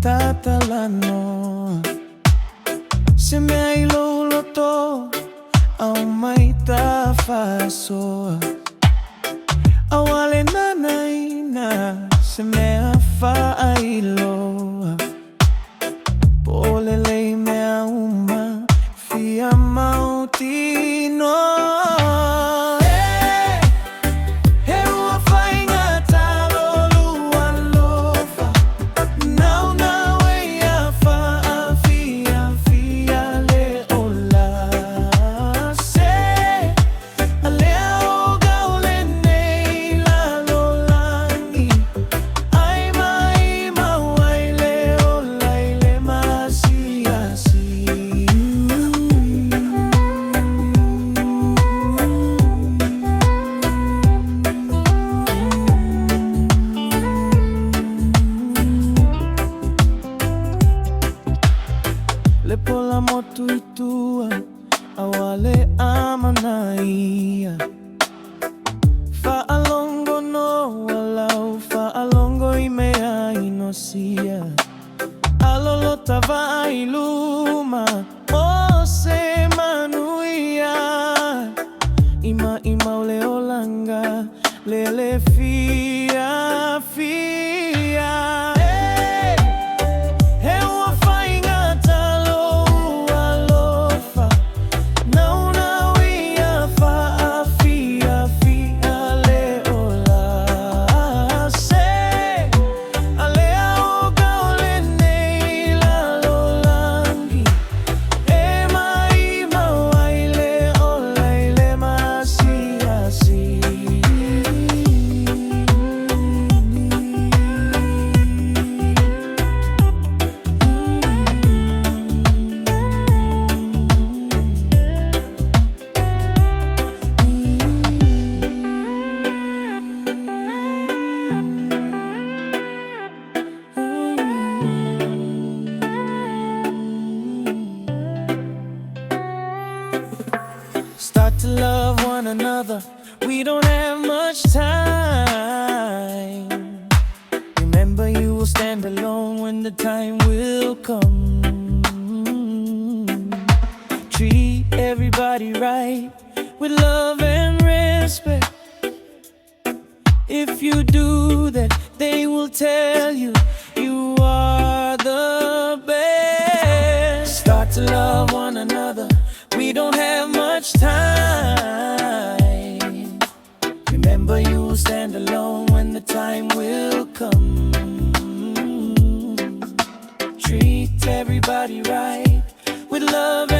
tatalano. Se may luluto au may tafaso. Awale nanay na se mea failo. Polelei mea uma fia mautino. Le pola motu itua, awale amanaya. Fa'alongo no walau, fa'alongo imea inosia. Alolo tava iluma, o se manuia. Ima ule olanga, lele fia fia. Start to love one another, we don't have much time. Remember you will stand alone when the time will come. Treat everybody right, with love and respect. If you do that, they will tell you you are the best. Start to love one another, we don't have much time. Remember you will stand alone when the time will come. Treat everybody right, with love